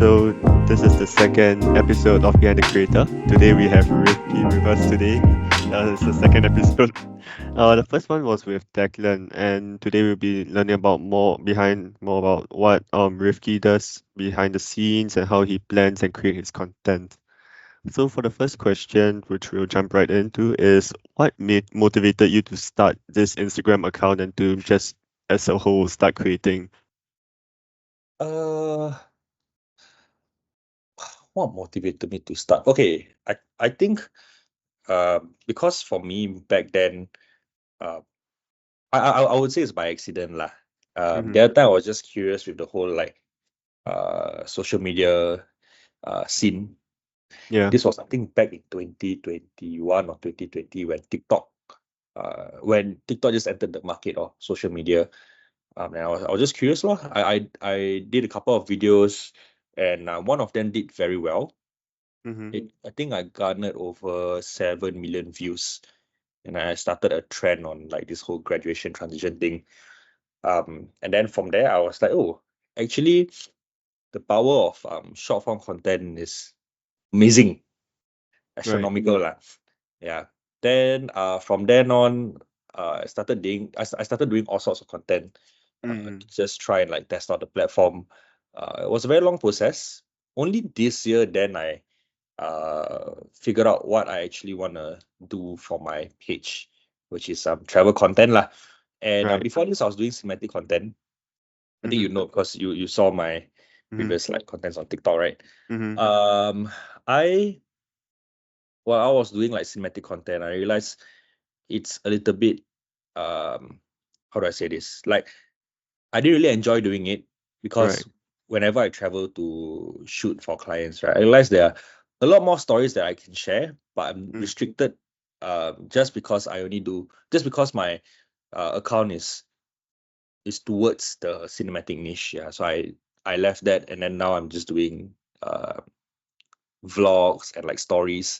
So this is the second episode of Behind the Creator. Today we have Rifqi with us today. It's the second episode. The first one was with Declan, and today we'll be learning about more about what Rifqi does behind the scenes and how he plans and creates his content. So for the first question, which we'll jump right into, is what motivated you to start this Instagram account and to just as a whole start creating? Uh, what motivated me to start? Okay, I think because for me back then, uh, I would say it's by accident lah. Mm-hmm. The other time I was just curious with the whole like social media scene. Yeah. This was something back in 2021 or 2020 when TikTok just entered the market of social media. And I was just curious lah. I did a couple of videos, and one of them did very well. Mm-hmm. I think I garnered over 7 million views, and I started a trend on like this whole graduation transition thing. And then from there, I was like, oh, actually, the power of short form content is amazing, Right. astronomical lah. Yeah. Then from then on, I started doing all sorts of content, Mm-hmm. to just try and like test out the platform. It was a very long process. Only this year, then I figure out what I actually want to do for my page, which is travel content lah. And Right. before this, I was doing cinematic content. I think Mm-hmm. you know because you saw my Mm-hmm. previous like contents on TikTok, right? Mm-hmm. Um, I While I was doing like cinematic content, I realized it's a little bit how do I say this? Like I didn't really enjoy doing it Right. because whenever I travel to shoot for clients, right, I realize there are a lot more stories that I can share, but I'm Mm. restricted just because my account is towards the cinematic niche. Yeah. So I left that, and then now I'm just doing vlogs and like stories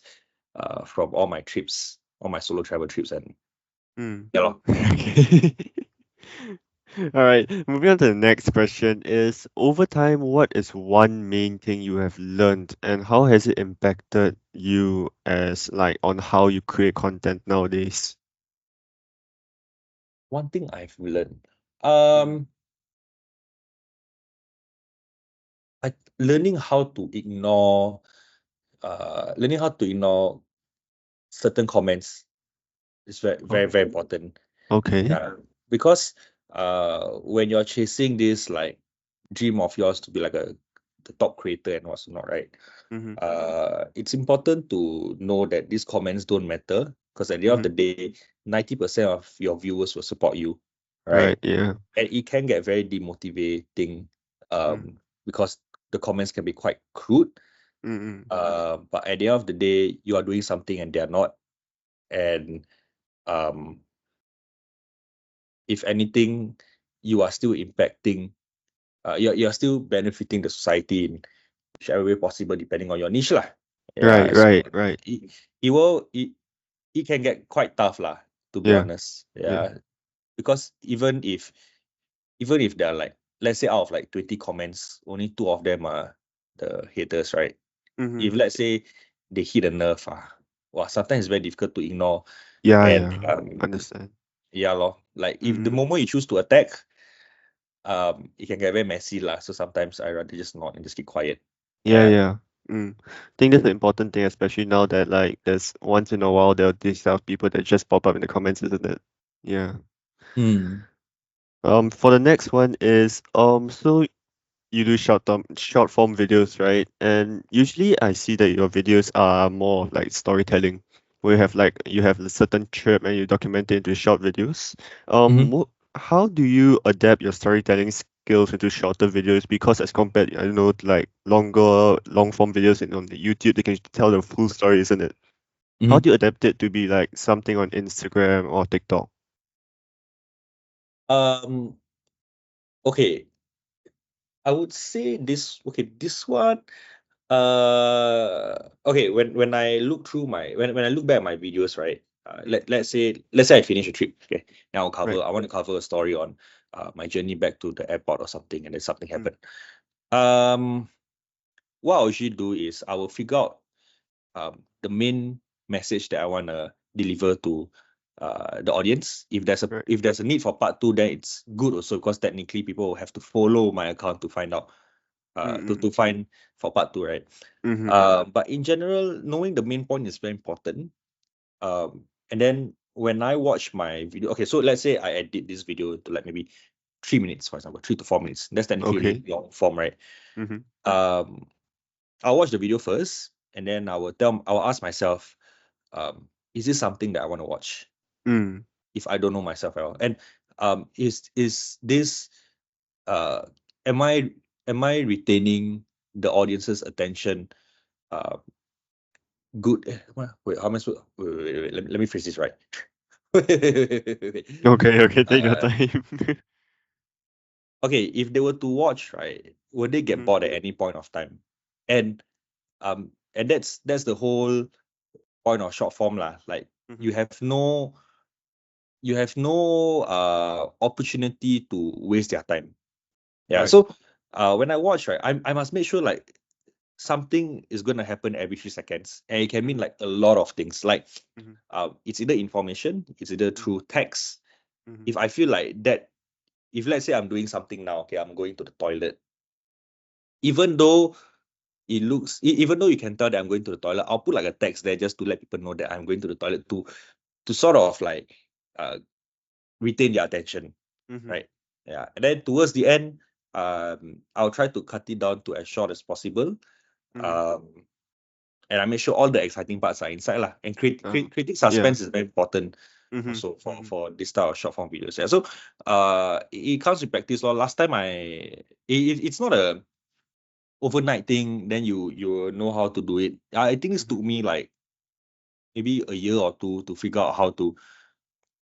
from all my trips, all my solo travel trips, and Mm. yeah lor. Okay. All right. Moving on to the next question is, over time, what is one main thing you have learned and how has it impacted you as like on how you create content nowadays? One thing I've learned. Mm. Um I learning how to ignore learning how to ignore certain comments is very very Oh, very important. okay. Yeah, because when you're chasing this like dream of yours to be like the top creator and what's not, right? Mm-hmm. It's important to know that these comments don't matter because at the end of Mm-hmm. the day, 90% of your viewers will support you, right? Right. Yeah. And it can get very demotivating Mm. because the comments can be quite crude. Mm-mm. But at the end of the day, you are doing something and they are not. And um, if anything, you are still impacting, you're still benefiting the society in whichever way possible, depending on your niche lah. Right. Yeah, so Right. Right. it, it will it can get quite tough lah, to be Yeah. honest. Yeah. Yeah, because even if there are like, let's say out of like 20 comments, only two of them are the haters, right? Mm-hmm. If let's say they hit a nerve, well, sometimes it's very difficult to ignore. Yeah. And Yeah. Understand. yeah, lor, like if the Mm-hmm. moment you choose to attack, it can get very messy lah. So sometimes I rather just not and just keep quiet. Yeah, Yeah. yeah. I think that's the important thing, especially now that like there's once in a while there are these type of people that just pop up in the comments, isn't it? Yeah. Hmm. For the next one is so you do short form videos, right? And usually I see that your videos are more of like storytelling, where you have a certain trip and you document it into short videos. Mhm. How do you adapt your storytelling skills into shorter videos? Because as compared, I don't know, to like long form videos on the YouTube, they can tell the full story, isn't it? How Mhm. do you adapt it to be like something on Instagram or TikTok? Um. Okay. I would say this. Okay. This one. Okay. When I look through when I look back at my videos, right? Let's say I finish a trip. Okay. Now Right. I want to cover a story on my journey back to the airport or something, and then something Mm. happened. Um. what I usually do is I will figure out the main message that I want to deliver to the audience. If Right. there's a need for part two, then it's good also, because technically people will have to follow my account to find out Mm-mm. to find for part two, right? Mm-hmm. But in general, knowing the main point is very important. And then when I watch my video, okay, so let's say I edit this video to like maybe 3 minutes, for example, 3 to 4 minutes. That's technically Okay. really long form, right? Mm-hmm. Um, I'll watch the video first, and then I will ask myself, is this something that I want to watch? Mm. If I don't know myself at all, and is this uh, am I retaining the audience's attention? Uh, Good. Wait, how am I supposed? Wait. Let me phrase this right. Wait. Okay, okay, take your Uh, time. okay, if they were to watch, right, would they get Mm-hmm. bored at any point of time? And that's the whole point of short form lah. Like Mm-hmm. you have no opportunity to waste their time. Yeah. Right. So when I watch, right, I must make sure like something is gonna happen every 3 seconds, and it can mean Mm-hmm. like a lot of things. Like Mm-hmm. it's either information, it's either through text. Mm-hmm. If I feel like that, if let's say I'm doing something now, okay, I'm going to the toilet, even though even though you can tell that I'm going to the toilet, I'll put like a text there just to let people know that I'm going to the toilet to sort of like uh retain their attention, Mm-hmm. right? Yeah. And then towards the end, I'll try to cut it down to as short as possible. Mm-hmm. Um, and I make sure all the exciting parts are inside lah. And creating Yeah. suspense is very important Mm-hmm. also for Mm-hmm. this type of short form videos. Yeah. So it comes with practice. Lor. Last time it's not a overnight thing, then you know how to do it. I think it Mm-hmm. took me like maybe a year or two to figure out how to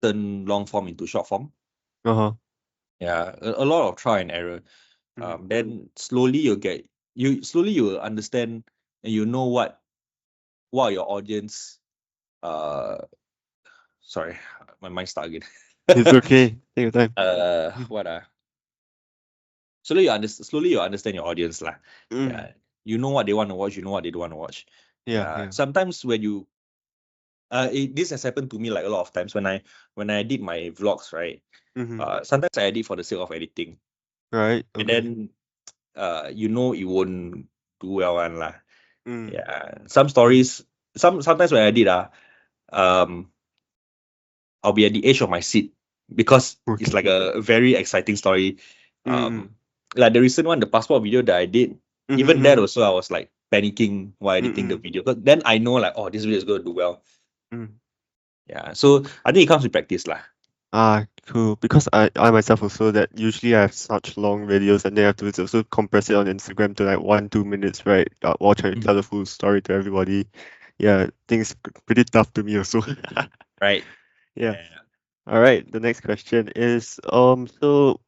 turn long form into short form. Uh-huh. Yeah, a lot of trial and error. Mm-hmm. Then slowly you will understand, and you know what your audience uh sorry, my mind start again. It's okay. Take your time. What slowly you understand your audience lah. Mm. Yeah, you know what they want to watch, you know what they don't want to watch. Yeah, Yeah, yeah. sometimes when you this has happened to me like a lot of times when I did my vlogs, right? Mm-hmm. Sometimes I edit for the sake of editing, Right. and Okay. then you know it won't do well one lah. Mm. Yeah, some stories, sometimes when I did um I'll be at the edge of my seat because it's Okay. like a very exciting story. Mm-hmm. Like the recent one, the passport video that I did, even that Mm-hmm. also I was like panicking while editing the Mm-hmm. video. But then I know like, oh, this video is going to do well. Mm. Yeah, so I think it comes with practice lah. Ah, cool. Because I myself also that usually I have such long videos and then I have to also compress it on Instagram to like 1, 2 minutes, right? While trying to Mm. tell the full story to everybody. Yeah, things pretty tough to me also. Right? Yeah. Yeah. All right. The next question is so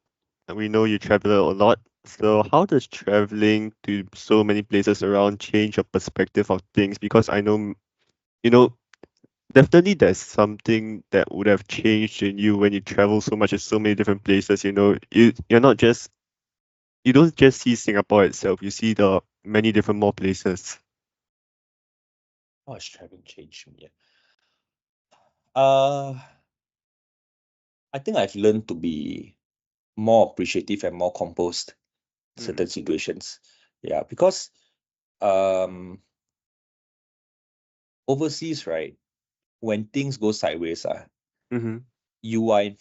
we know you travel a lot. So how does traveling to so many places around change your perspective of things? Because I know you know definitely there's something that would have changed in you when you travel so much to so many different places. You're not just you don't just see Singapore itself, you see the many different more places. How has traveling changed me? Uh, I think I've learned to be more appreciative and more composed in Mm-hmm. certain situations. Yeah, because um overseas, right, when things go sideways, Mm-hmm. you are in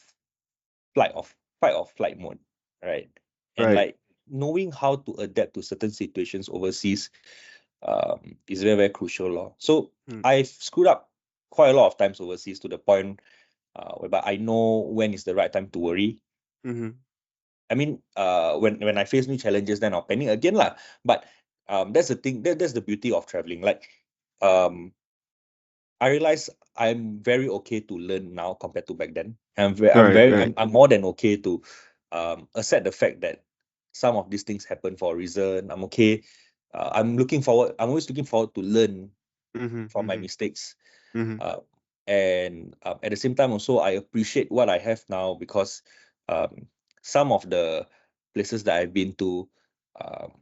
fight or flight mode, right? And Right. like knowing how to adapt to certain situations overseas is very, very crucial. Lor. So Mm. I've screwed up quite a lot of times overseas to the point whereby I know when is the right time to worry. Mm-hmm. I mean, when I face new challenges, then I'll panic again, lah. But that's the thing. That's the beauty of traveling. Like, um, I realize I'm very okay to learn now compared to back then. Right, right. I'm more than okay to accept the fact that some of these things happen for a reason. I'm okay. I'm always looking forward to learn Mm-hmm. from my Mm-hmm. mistakes. Mm-hmm. Uh, and at the same time, also I appreciate what I have now because um, some of the places that I've been to, um,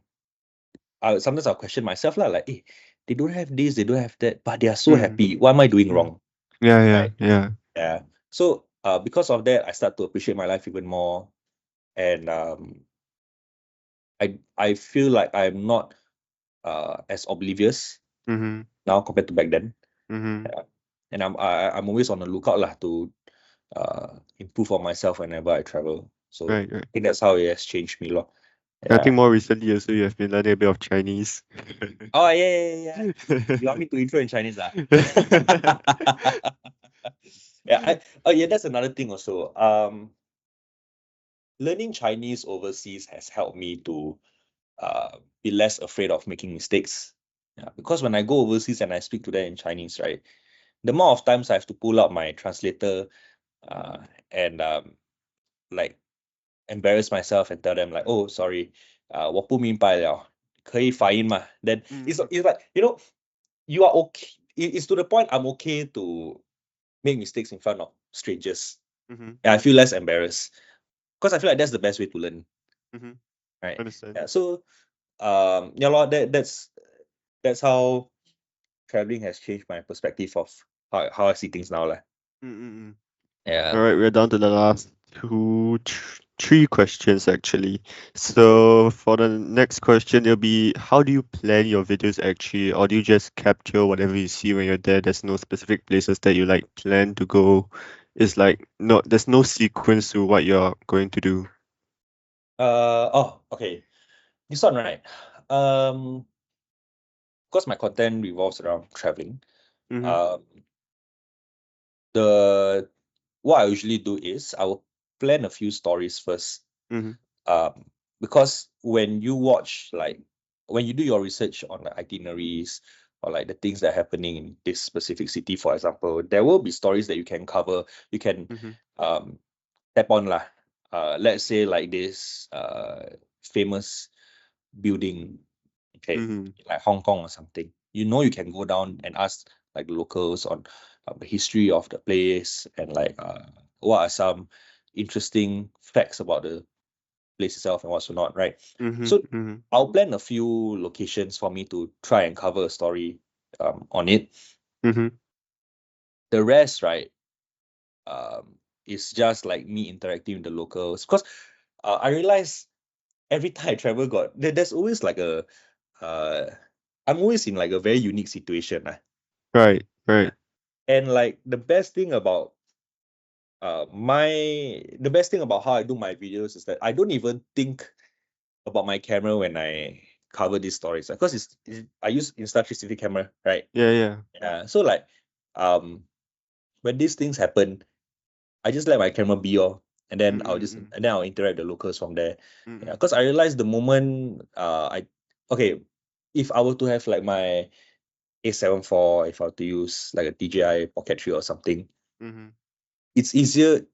sometimes I'll question myself lah, like, they don't have this, they don't have that, but they are so happy. What am I doing wrong? Yeah, yeah, Right? yeah. Yeah. So because of that, I start to appreciate my life even more, and I feel like I'm not as oblivious Mm-hmm. now compared to back then. Mm-hmm. Yeah. And I'm always on the lookout lah to improve on myself whenever I travel. So Right, right. I think that's how it has changed me lot. I think Yeah. more recently also you have been learning a bit of Chinese. Oh yeah. You want me to intro in Chinese ah? Yeah. Oh yeah, that's another thing also. Learning Chinese overseas has helped me to be less afraid of making mistakes. Yeah, because when I go overseas and I speak to them in Chinese, right, the more of times I have to pull out my translator uh, and like embarrass myself and tell them like, oh, sorry, 我不明白了，可以发音吗? Then it's like, you are okay. It's to the point I'm okay to make mistakes in front of strangers. Mm-hmm. And I feel less embarrassed because I feel like that's the best way to learn, Mm-hmm. right? Understand. Yeah. So yeah, lor, that's how traveling has changed my perspective of how I see things now, lah. Mm-mm. Yeah. All right, we're down to the last three questions actually. So for the next question, it'll be how do you plan your videos actually, or do you just capture whatever you see when you're there? There's no specific places that you like plan to go. It's like no, there's no sequence to what you're going to do. Oh, okay. This one, right? Um, because my content revolves around traveling. Mm-hmm. Um, the what I usually do is I will plan a few stories first. Mm-hmm. Um, because when you watch, like, when you do your research on the itineraries or like the things that are happening in this specific city, for example, there will be stories that you can cover. You can Mm-hmm. um tap on lah. Let's say like this famous building, okay, Mm-hmm. like Hong Kong or something. You can go down and ask like the locals on the history of the place and like what are some interesting facts about the place itself and what's not, right? Mm-hmm. So Mm-hmm. I'll plan a few locations for me to try and cover a story on it. Mm-hmm. The rest, right, is just like me interacting with the locals. Because I realize every time I travel, there's always like uh, I'm always in like a very unique situation. Right, right. Yeah. And like the best thing about how I do my videos is that I don't even think about my camera when I cover these stories because I use Insta360 camera, right? Yeah, yeah. Yeah. So like when these things happen, I just let my camera be all, and then Mm-mm. I'll interact with the locals from there. Yeah, Mm-mm. because I realized the moment I okay, if I were to have like my A7 IV, if I were to use like a DJI Pocket 3 or something, Mm-hmm. it's easier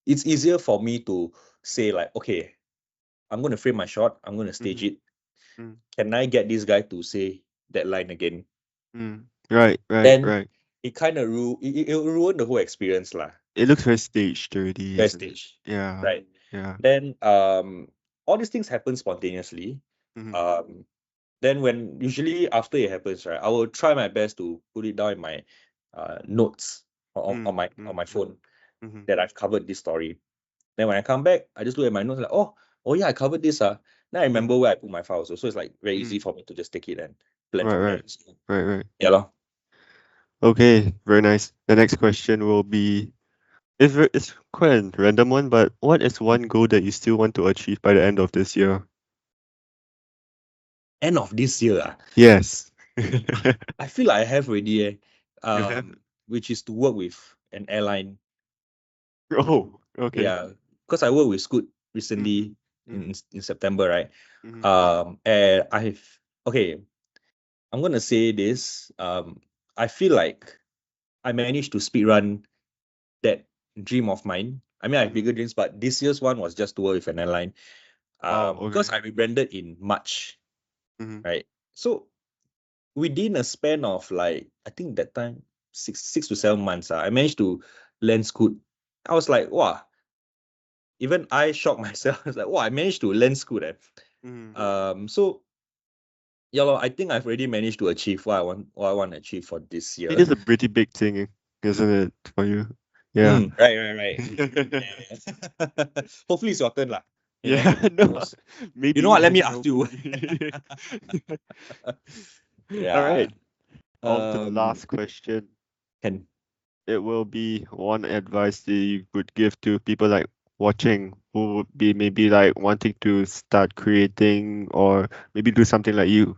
it's easier for me to say like, okay, I'm gonna frame my shot, I'm gonna stage Mm-hmm. it. Mm-hmm. Can I get this guy to say that line again? Mm. Right, right, Then right. it kind of it'll ruin the whole experience lah. It looks very staged already, First isn't it? stage, Yeah, right? yeah. Then all these things happen spontaneously. Mm-hmm. Um, then when usually after it happens, right, I will try my best to put it down in my notes on my phone Mm-hmm. that I've covered this story. Then when I come back, I just look at my notes like, oh yeah, I covered this. Now I Mm-hmm. remember where I put my files. So it's like very easy Mm. for me to just take it and plan Right, from there. right, So, right, right. yeah, lor. Okay, very nice. The next question will be it's quite a random one, but what is one goal that you still want to achieve by the end of this year? End of this year, Yes. I feel like I have already, You have? which is to work with an airline. Oh, okay. Yeah, because I worked with Scoot Mm-hmm. recently Mm-hmm. in September, right? Mm-hmm. And okay, I'm gonna say this. I feel like I managed to speed run that dream of mine. I mean, I have Mm-hmm. bigger dreams, but this year's one was just to work with an airline. Wow, Because okay. I rebranded in March, Mm-hmm. right? So within a span of like I think that time 6 to 7 months, I managed to land Scoot. I was like, wow, even I shocked myself. I was like, wow, I managed to land Scoot. Mm-hmm. So yeah, lor, I think I've already managed to achieve what I want to achieve for this It year. is a pretty big thing, isn't it, for you? Yeah. Right. Yeah. Hopefully it's your turn, lah. You know, Yeah, who no, knows? You know maybe, what? Let me ask you. hopefully. All Yeah. right, on to the last question. Can It will be one advice that you would give to people like watching who would be maybe like wanting to start creating or maybe do something like you.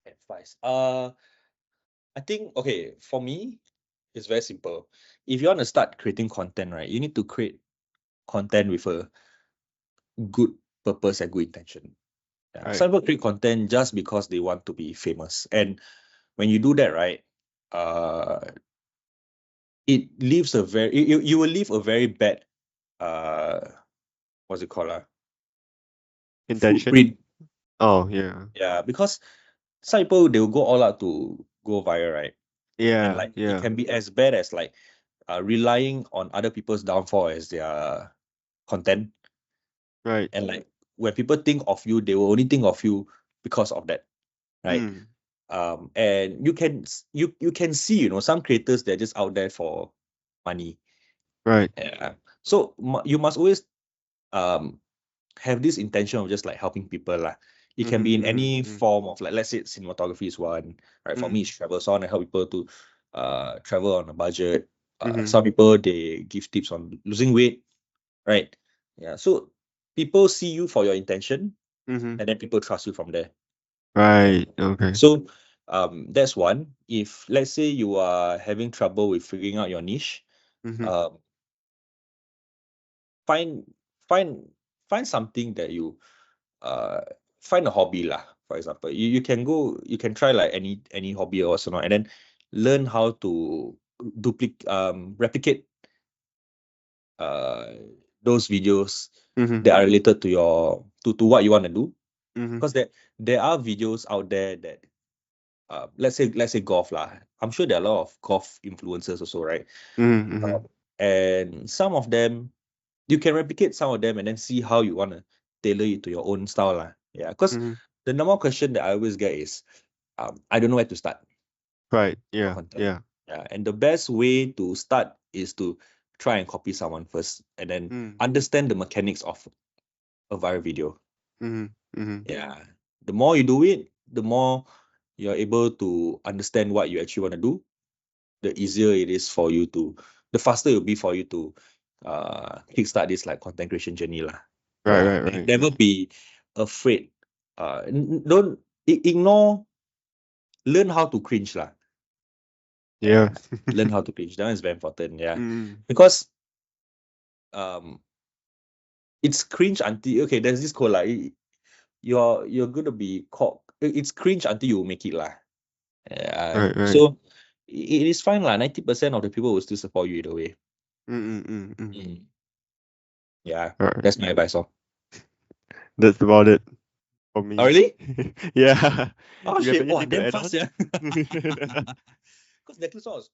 advice? I think okay, for me, it's very simple. If you want to start creating content, right, you need to create content with a good purpose and good intention. Yeah. Right. Some people create content just because they want to be famous. And when you do that, right, uh it leaves a very you will leave a very bad uh what's it called? Intention? Footprint. Oh, yeah. Yeah, because some people they will go all out to go viral, right? And Yeah, like it yeah. can be as bad as like relying on other people's downfall as their content. Right. And like when people think of you, they will only think of you because of that, right? Mm, And you can see, some creators they're just out there for money. right. Yeah. So you must always um have this intention of just like helping people lah. It can be in any Mm-hmm. form of like, let's say cinematography is one, right? For me, Mm, it's travel. So I want to help people to travel on a budget. mm-hmm. Some people they give tips on losing weight, right? Yeah. So people see you for your intention, Mm-hmm. and then people trust you from there. Yeah. Right. Okay. So that's one. If let's say you are having trouble with figuring out your niche, Mm-hmm. um, find find find something that you uh find a hobby lah. For example, you can try like any hobby or so on, and then learn how to replicate uh those videos Mm-hmm. that are related to your to what you want to do. Mm-hmm. Because there are videos out there that let's say golf lah. I'm sure there are a lot of golf influencers also, right? Mm-hmm. Mm-hmm. And some of them you can replicate some of them and then see how you want to tailor it to your own style lah. Yeah, because Mm-hmm. the number one question that I always get is I don't know where to start Right. for Yeah. content. Yeah. Yeah, and the best way to start is to try and copy someone first and then Mm. understand the mechanics of a viral video. Mm-hmm. Mm-hmm. Yeah, the more you do it, the more you're able to understand what you actually want to do, the easier it is for you to, the faster it will be for you to kickstart this like content creation journey lah. Right. Yeah, Right. and Right. never be afraid. Don't ignore. Learn how to cringe lah. Yeah. Yeah, learn how to cringe. That one is very important. Yeah, Mm. because um, it's cringe until okay. There's this quote like you're gonna be caught. It's cringe until you make it lah. Yeah, Right. Right. so it is fine lah. 90% of the people will still support you either way. Mm-mm-mm-mm. Mm. Yeah, All right. that's my advice. Oh, That's about it for oh me. really? Yeah. Oh You have shit! Wow, anything to damn add fast, on? yeah. Because necklace was